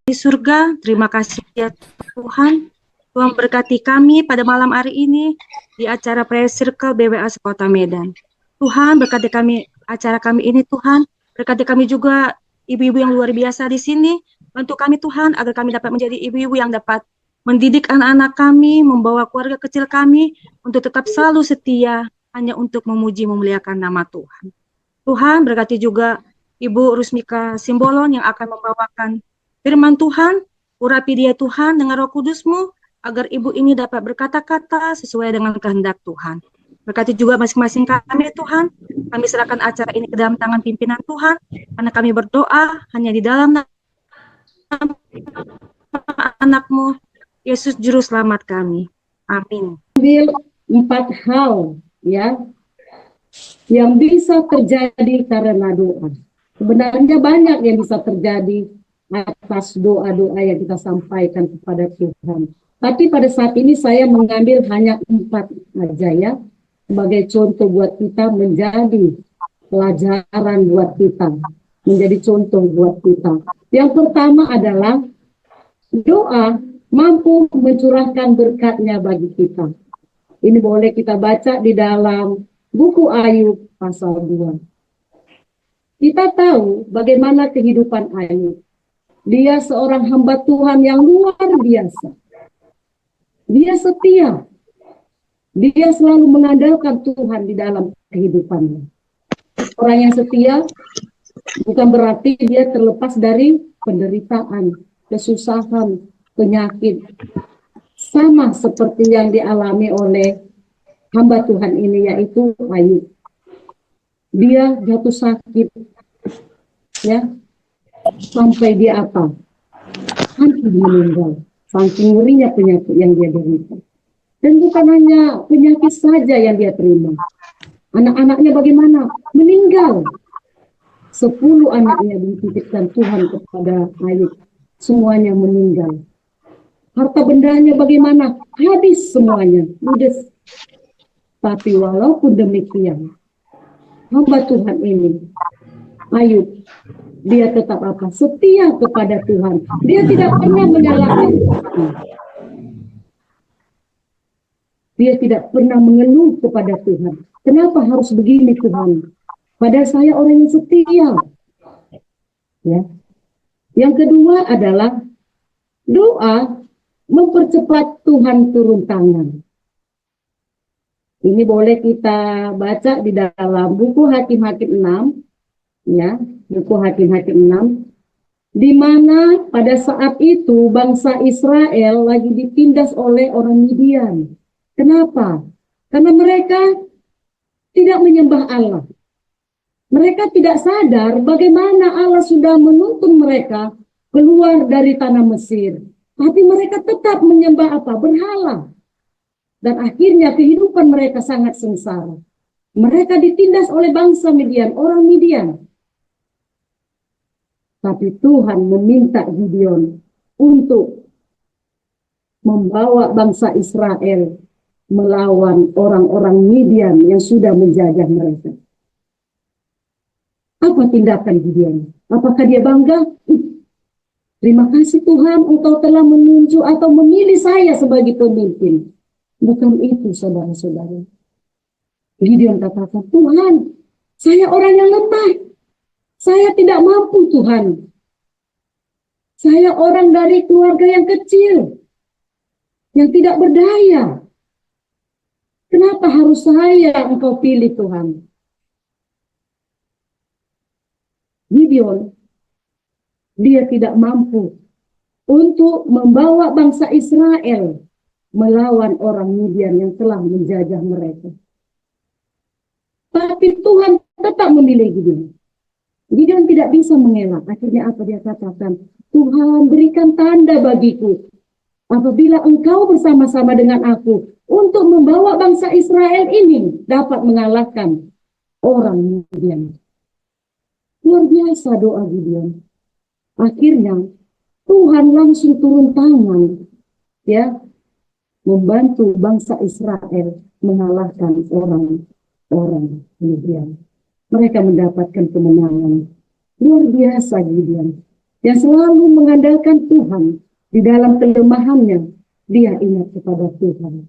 di surga, terima kasih ya Tuhan. Tuhan berkati kami pada malam hari ini di acara Prayer Circle BWA Sekota Medan. Tuhan berkati kami, acara kami ini Tuhan, berkati kami juga ibu-ibu yang luar biasa di sini. Bantu kami Tuhan agar kami dapat menjadi ibu-ibu yang dapat mendidik anak-anak kami, membawa keluarga kecil kami untuk tetap selalu setia hanya untuk memuji memuliakan nama Tuhan. Tuhan berkati juga Ibu Rusmika Simbolon yang akan membawakan firman Tuhan, urapi dia Tuhan dengan Roh Kudus-Mu, agar ibu ini dapat berkata-kata sesuai dengan kehendak Tuhan. Berkati juga masing-masing kami Tuhan, kami serahkan acara ini ke dalam tangan pimpinan Tuhan, karena kami berdoa hanya di dalam nama anak-Mu, Yesus Juru Selamat kami. Amin. Ambil 4 hal ya yang bisa terjadi karena doa. Sebenarnya banyak yang bisa terjadi atas doa-doa yang kita sampaikan kepada Tuhan. Tapi pada saat ini saya mengambil hanya 4 aja ya, sebagai contoh buat kita, menjadi pelajaran buat kita, menjadi contoh buat kita. Yang pertama adalah doa mampu mencurahkan berkatnya bagi kita. Ini boleh kita baca di dalam buku Ayub pasal 2. Kita tahu bagaimana kehidupan Ayub. Dia seorang hamba Tuhan yang luar biasa. Dia setia. Dia selalu mengandalkan Tuhan di dalam kehidupannya. Orang yang setia bukan berarti dia terlepas dari penderitaan, kesusahan, penyakit. Sama seperti yang dialami oleh hamba Tuhan ini, yaitu Ayub. Dia jatuh sakit, ya, sampai dia apa? Hampir meninggal. Saking ngerinya penyakit yang dia derita. Dan bukan hanya penyakit saja yang dia terima. Anak-anaknya bagaimana? Meninggal. 10 anaknya dititipkan Tuhan kepada Ayub. Semuanya meninggal. Harta bendanya bagaimana? Habis semuanya. Ludes. Tapi walaupun demikian, hamba Tuhan ini, Ayub, dia tetap apa? Setia kepada Tuhan. Dia tidak pernah menyalahkan Tuhan. Dia tidak pernah mengeluh kepada Tuhan. Kenapa harus begini Tuhan? Padahal saya orang yang setia. Ya. Yang kedua adalah doa mempercepat Tuhan turun tangan. Ini boleh kita baca di dalam buku Hakim-Hakim 6, ya, buku Hakim-Hakim 6, di mana pada saat itu bangsa Israel lagi ditindas oleh orang Midian. Kenapa? Karena mereka tidak menyembah Allah. Mereka tidak sadar bagaimana Allah sudah menuntun mereka keluar dari tanah Mesir. Tapi mereka tetap menyembah apa? Berhala. Dan akhirnya kehidupan mereka sangat sengsara. Mereka ditindas oleh bangsa Midian, orang Midian. Tapi Tuhan meminta Gideon untuk membawa bangsa Israel melawan orang-orang Midian yang sudah menjajah mereka. Apa tindakan Gideon? Apakah dia bangga? Terima kasih Tuhan, Engkau telah menunjuk atau memilih saya sebagai pemimpin. Bukan itu, saudara-saudara. Gideon katakan, Tuhan, saya orang yang lemah. Saya tidak mampu, Tuhan. Saya orang dari keluarga yang kecil, yang tidak berdaya. Kenapa harus saya Engkau pilih, Tuhan? Gideon, dia tidak mampu untuk membawa bangsa Israel melawan orang Midian yang telah menjajah mereka. Tapi Tuhan tetap memilih Gideon. Gideon tidak bisa mengelak. Akhirnya apa dia katakan? Tuhan, berikan tanda bagiku apabila Engkau bersama-sama dengan aku untuk membawa bangsa Israel ini dapat mengalahkan orang Midian. Luar biasa doa Gideon. Akhirnya Tuhan langsung turun tangan, ya, membantu bangsa Israel mengalahkan orang Midian. Mereka mendapatkan kemenangan. Luar biasa Gideon. yang selalu mengandalkan Tuhan di dalam kelemahannya, dia ingat kepada Tuhan.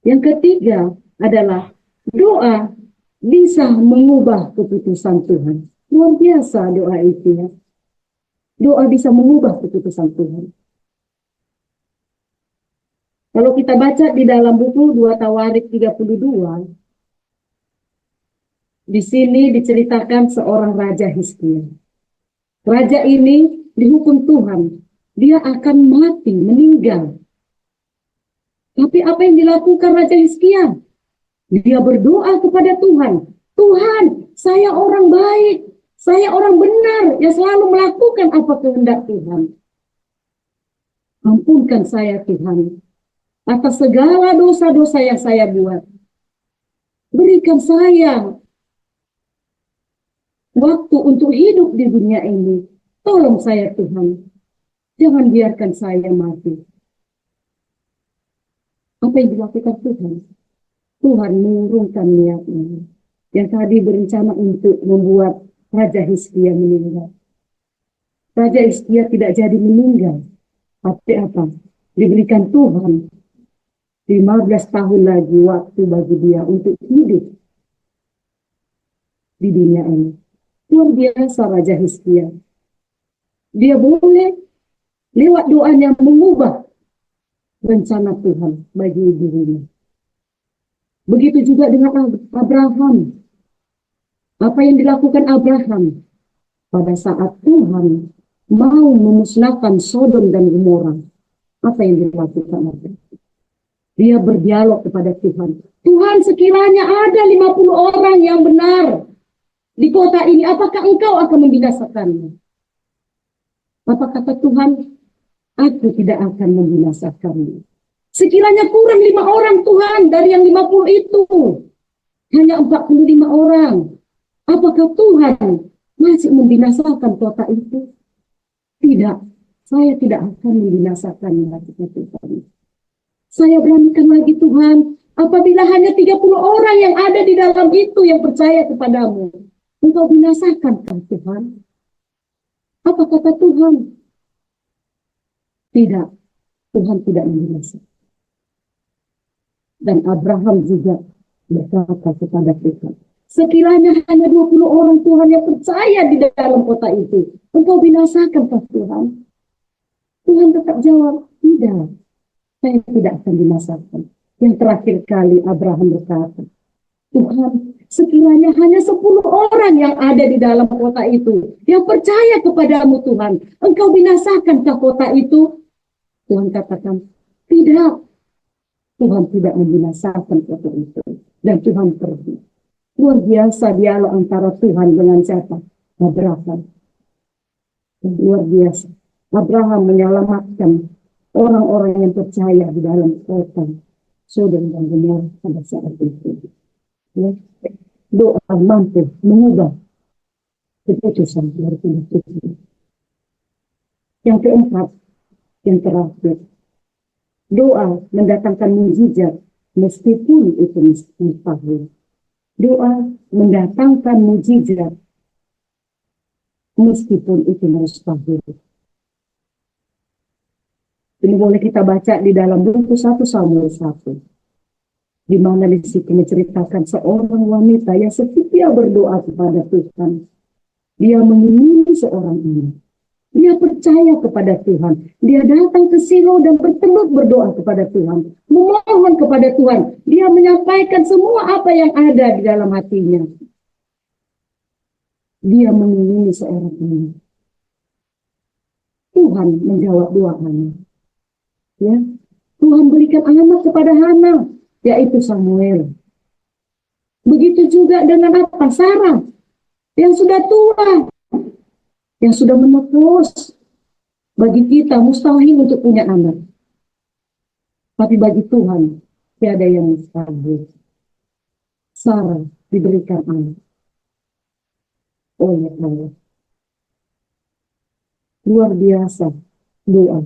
Yang ketiga adalah doa bisa mengubah keputusan Tuhan. Luar biasa doa itu ya. Doa bisa mengubah keputusan Tuhan. Kalau kita baca di dalam buku 2 Tawarik 32, di sini diceritakan seorang Raja Hizkia. Raja ini dihukum Tuhan. Dia akan mati, meninggal. Tapi apa yang dilakukan Raja Hizkia? Dia berdoa kepada Tuhan. Tuhan, saya orang baik. Saya orang benar yang selalu melakukan apa kehendak Tuhan. Ampunkan saya Tuhan atas segala dosa-dosa yang saya buat. Berikan saya waktu untuk hidup di dunia ini. Tolong saya Tuhan. Jangan biarkan saya mati. Apa yang dilakukan Tuhan? Tuhan mengurungkan niatnya. Yang tadi berencana untuk membuat Raja Hizkia meninggal. Raja Hizkia tidak jadi meninggal. Tapi apa? Diberikan Tuhan 15 tahun lagi waktu bagi dia untuk hidup di dunia ini. Luar biasa Raja Hizkia. Dia boleh lewat doanya mengubah rencana Tuhan bagi dirinya. Begitu juga dengan Abraham. Apa yang dilakukan Abraham pada saat Tuhan mau memusnahkan Sodom dan Gomora? Apa yang dilakukan Abraham? Dia berdialog kepada Tuhan. Tuhan, sekiranya ada 50 orang yang benar di kota ini, apakah engkau akan membinasakannya? Apa kata Tuhan? Aku tidak akan membinasakannya. Sekiranya kurang 5 orang Tuhan dari yang 50 itu. Hanya 45 orang. Apakah Tuhan masih membinasakan kota itu? Tidak. Saya tidak akan membinasakannya, kata Tuhan. Saya beranikan lagi Tuhan. Apabila hanya 30 orang yang ada di dalam itu yang percaya kepadamu. Engkau binasakan kan Tuhan? Apa kata Tuhan? Tidak. Tuhan tidak membinasakan. Dan Abraham juga berkata kepada Tuhan. Sekiranya hanya 20 orang Tuhan yang percaya di dalam kota itu. Engkau binasakan kan Tuhan? Tuhan tetap jawab. Tidak. Saya tidak akan binasakan. Yang terakhir kali Abraham berkata. Tuhan, sekiranya hanya 10 orang yang ada di dalam kota itu. Yang percaya kepadamu Tuhan. Engkau binasakan ke kota itu? Tuhan katakan. Tidak. Tuhan tidak membinasakan kota itu. Dan Tuhan pergi. Luar biasa dialog antara Tuhan dengan siapa? Abraham. Luar biasa. Abraham menyelamatkan orang-orang yang percaya di dalam kota Sodom dan Gomora pada saat itu. Ya. Doa mampu mengubah keputusan dari Tuhan. Yang keempat, yang terakhir, doa mendatangkan mukjizat meskipun itu mustahil. Doa mendatangkan mukjizat meskipun itu mustahil. Ini boleh kita baca di dalam buku 1 Samuel 1. Di mana di situ menceritakan seorang wanita yang setia berdoa kepada Tuhan. Dia mengimani seorang ini. Dia percaya kepada Tuhan. Dia datang ke Silo dan bertelut berdoa kepada Tuhan. Memohon kepada Tuhan. Dia menyampaikan semua apa yang ada di dalam hatinya. Dia mengimani seorang ini. Tuhan menjawab doanya. Ya, Tuhan berikan anak kepada Hana, yaitu Samuel. Begitu juga dengan apa? Sarah, yang sudah tua, yang sudah menopause. Bagi kita mustahil untuk punya anak. Tapi bagi Tuhan, tiada yang mustahil. Sarah diberikan anak oleh Allah. Luar biasa doa.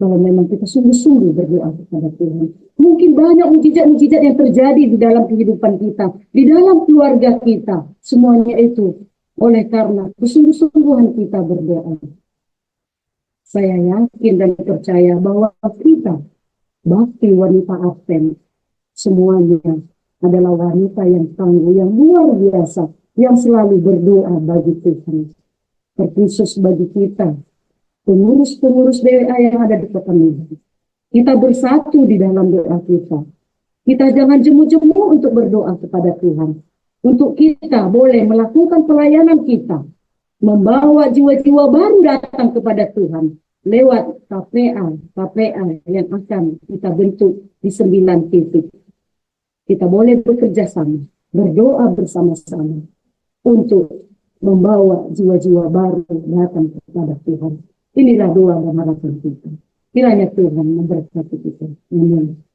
Kalau memang kita sungguh-sungguh berdoa kepada Tuhan. Mungkin banyak mukjizat-mukjizat yang terjadi di dalam kehidupan kita. Di dalam keluarga kita. Semuanya itu Oleh karena kesungguh-sungguhan kita berdoa, saya yakin dan percaya bahwa kita, bakti wanita Advent, semuanya adalah wanita yang tangguh, yang luar biasa, yang selalu berdoa bagi Tuhan. Terkhusus bagi kita, pengurus-pengurus BWA yang ada di Kota Medan. Kita bersatu di dalam doa kita. Kita jangan jemu-jemu untuk berdoa kepada Tuhan. Untuk kita boleh melakukan pelayanan kita, membawa jiwa-jiwa baru datang kepada Tuhan lewat KPA yang akan kita bentuk di 9 titik. Kita boleh bekerja sama, berdoa bersama-sama untuk membawa jiwa-jiwa baru datang kepada Tuhan. Inilah doa dan harapan kita. Kiranya Tuhan memberkati kita. Amin.